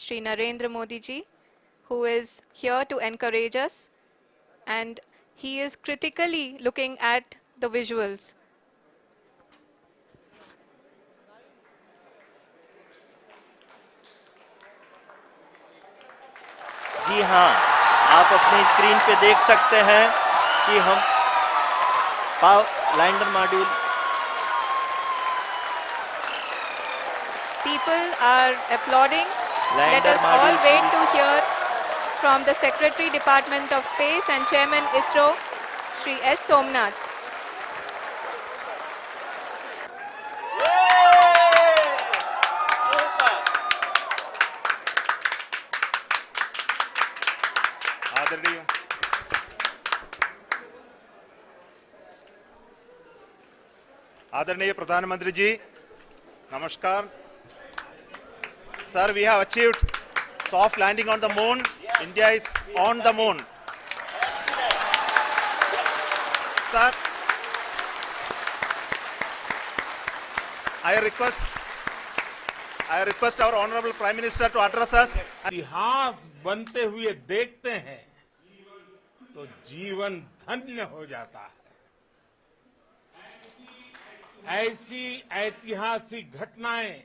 Shri Narendra Modi ji, who is here to encourage us, and he is critically looking at the visuals. जी हाँ, आप अपनी screen पे देख सकते हैं कि हम lander module People are applauding. Let us all wait to hear from the Secretary Department of Space and Chairman ISRO, Shri S. Somnath. आदरणीय प्रधानमंत्री जी, नमस्कार. Sir, we have achieved soft landing on the moon. India is on the moon. Sir, I request our Honorable Prime Minister to address us. इतिहास बनते हुए देखते हैं तो जीवन धन्य हो जाता है. ऐसी ऐतिहासिक घटनाएं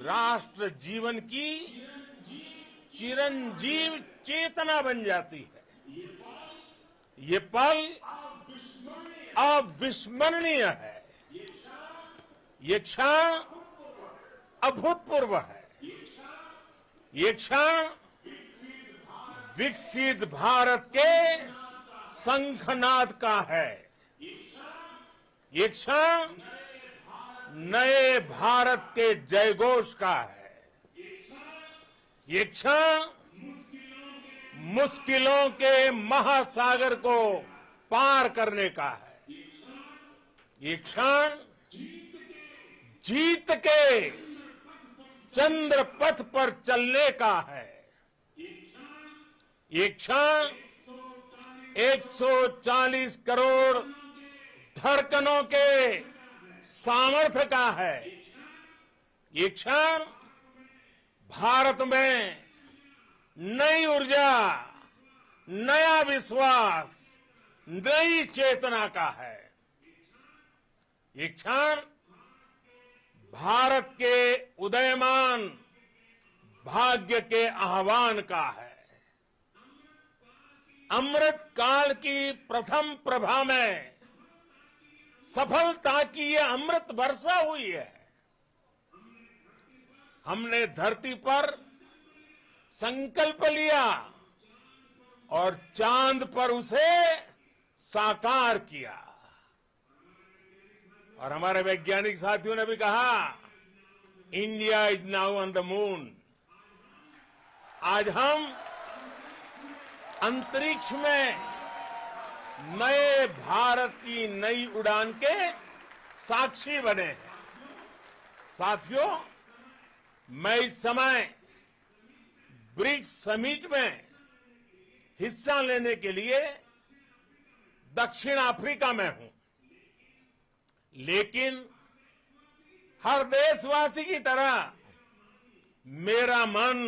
राष्ट्र जीवन की चिरंजीव चेतना बन जाती है. ये पल अविस्मरणीय है. ये क्षण अभूतपूर्व है. ये क्षण विकसित भारत के शंखनाद का है. ये क्षण नए भारत के जयघोष का है. ये क्षण मुश्किलों के महासागर को पार करने का है. ये क्षण जीत के चंद्र पथ पर चलने का है. ये क्षण 140 करोड़ धड़कनों के सामर्थ्य का है. ये क्षण भारत में नई ऊर्जा, नया विश्वास, नई चेतना का है. ये क्षण भारत के उदयमान भाग्य के आह्वान का है. अमृत काल की प्रथम प्रभा में सफलता की ये अमृत वर्षा हुई है. हमने धरती पर संकल्प लिया और चांद पर उसे साकार किया. और हमारे वैज्ञानिक साथियों ने भी कहा, India is now on the moon. आज हम अंतरिक्ष में नए भारत की नई उड़ान के साक्षी बने हैं. साथियों, मैं इस समय ब्रिक्स समिट में हिस्सा लेने के लिए दक्षिण अफ्रीका में हूं. लेकिन हर देशवासी की तरह मेरा मन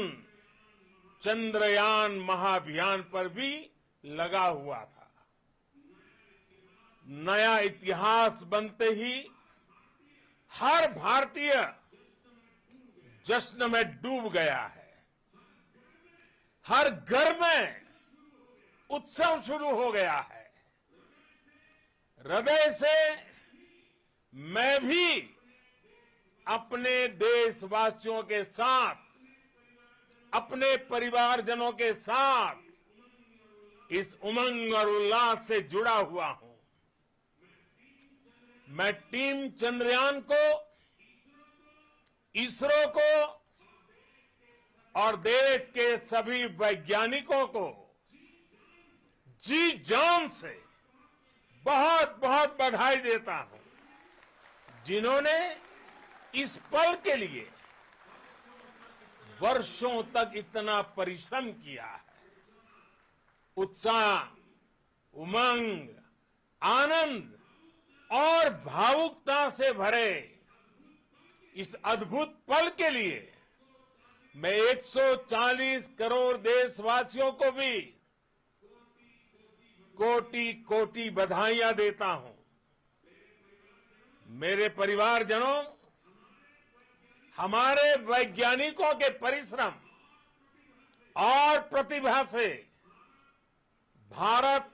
चंद्रयान महाअभियान पर भी लगा हुआ था. नया इतिहास बनते ही हर भारतीय जश्न में डूब गया है. हर घर में उत्सव शुरू हो गया है. हृदय से मैं भी अपने देशवासियों के साथ, अपने परिवारजनों के साथ इस उमंग और उल्लास से जुड़ा हुआ हूं. मैं टीम चंद्रयान को, इसरो को और देश के सभी वैज्ञानिकों को जी जान से बहुत बहुत बधाई देता हूं, जिन्होंने इस पल के लिए वर्षों तक इतना परिश्रम किया है. उत्साह, उमंग, आनंद और भावुकता से भरे इस अद्भुत पल के लिए मैं 140 करोड़ देशवासियों को भी कोटि कोटि बधाइयां देता हूं। मेरे परिवारजनों, हमारे वैज्ञानिकों के परिश्रम और प्रतिभा से भारत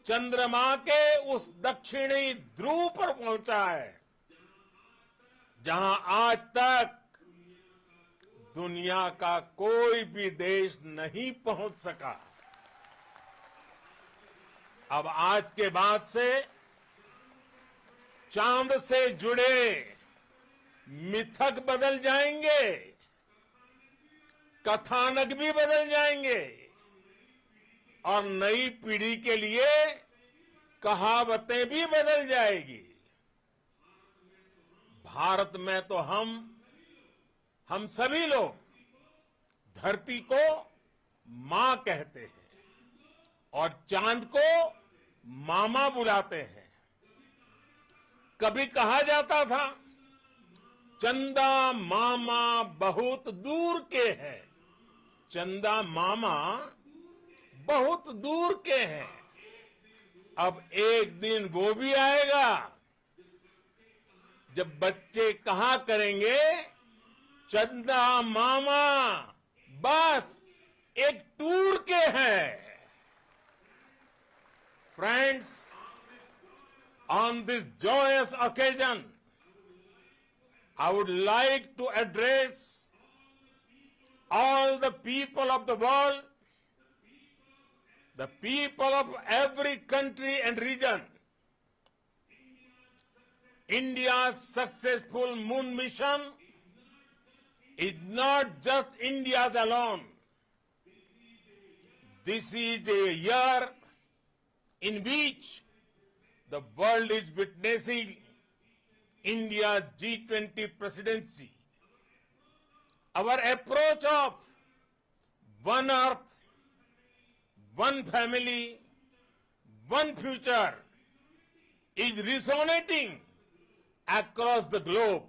चंद्रमा के उस दक्षिणी ध्रुव पर पहुंचा है जहां आज तक दुनिया का कोई भी देश नहीं पहुंच सका। अब आज के बाद से चांद से जुड़े मिथक बदल जाएंगे, कथानक भी बदल जाएंगे और नई पीढ़ी के लिए कहावतें भी बदल जाएगी। भारत में तो हम सभी लोग धरती को मां कहते हैं और चांद को मामा बुलाते हैं। कभी कहा जाता था चंदा मामा बहुत दूर के हैं, चंदा मामा बहुत दूर के हैं। अब एक दिन वो भी आएगा जब बच्चे कहा करेंगे चंदा मामा बस एक टूर के हैं। Friends, on this joyous occasion, I would like to address all the people of the world, the people of every country and region. India's successful moon mission is not just India's alone. This is a year in which the world is witnessing India's G20 presidency. Our approach of one earth, one family, one future is resonating across the globe.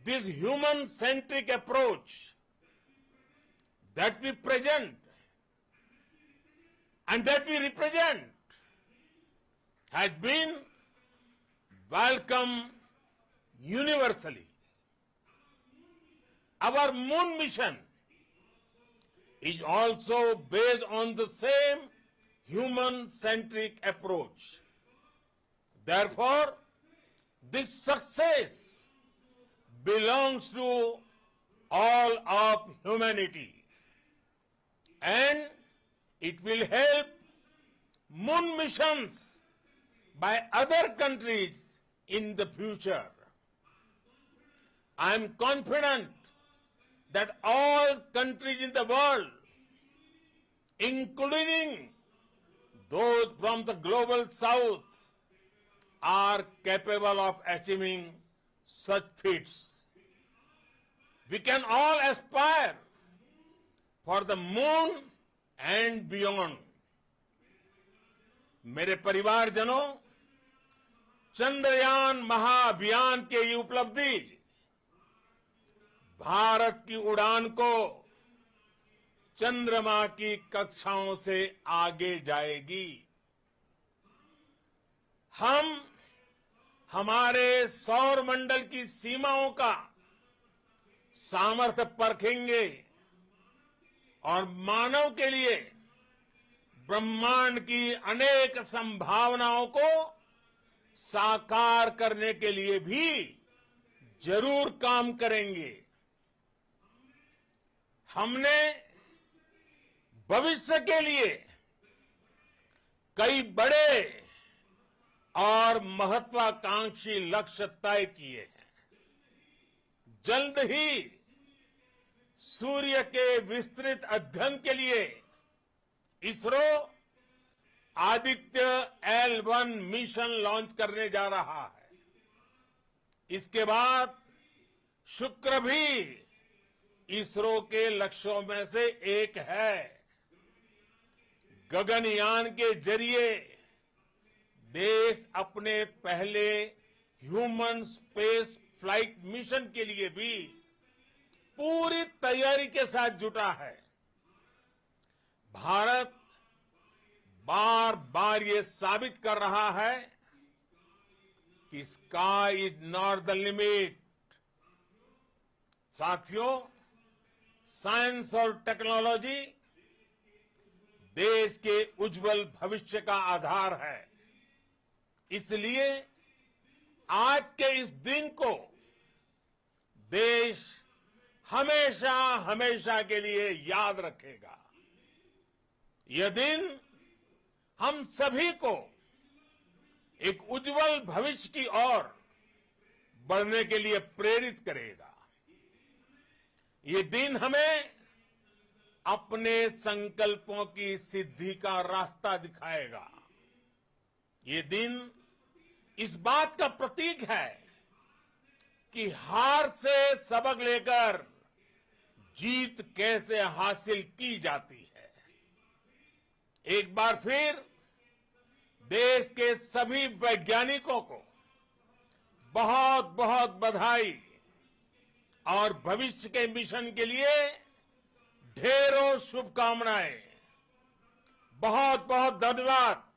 This human-centric approach that we present and that we represent has been welcomed universally. Our moon mission is also based on the same human-centric approach. Therefore, this success belongs to all of humanity, and it will help moon missions by other countries in the future. I am confident that all countries in the world, including those from the global south, are capable of achieving such feats. We can all aspire for the moon and beyond. मेरे परिवारजनों, चंद्रयान महाअभियान की ये उपलब्धि भारत की उड़ान को चंद्रमा की कक्षाओं से आगे जाएगी। हम हमारे सौर मंडल की सीमाओं का सामर्थ्य परखेंगे और मानव के लिए ब्रह्मांड की अनेक संभावनाओं को साकार करने के लिए भी जरूर काम करेंगे। हमने भविष्य के लिए कई बड़े और महत्वाकांक्षी लक्ष्य तय किए हैं। जल्द ही सूर्य के विस्तृत अध्ययन के लिए ISRO Aditya L1 mission launch करने जा रहा है। इसके बाद शुक्र भी इसरो के लक्ष्यों में से एक है। गगनयान के जरिए देश अपने पहले ह्यूमन स्पेस फ्लाइट मिशन के लिए भी पूरी तैयारी के साथ जुटा है। भारत बार बार ये साबित कर रहा है कि sky is not the limit. साथियों, साइंस और टेक्नोलॉजी देश के उज्जवल भविष्य का आधार है। इसलिए आज के इस दिन को देश हमेशा हमेशा के लिए याद रखेगा। यह दिन हम सभी को एक उज्जवल भविष्य की ओर बढ़ने के लिए प्रेरित करेगा। ये दिन हमें अपने संकल्पों की सिद्धि का रास्ता दिखाएगा। ये दिन इस बात का प्रतीक है कि हार से सबक लेकर जीत कैसे हासिल की जाती है। एक बार फिर देश के सभी वैज्ञानिकों को बहुत बहुत बधाई और भविष्य के मिशन के लिए ढेरों शुभकामनाएं। बहुत बहुत धन्यवाद।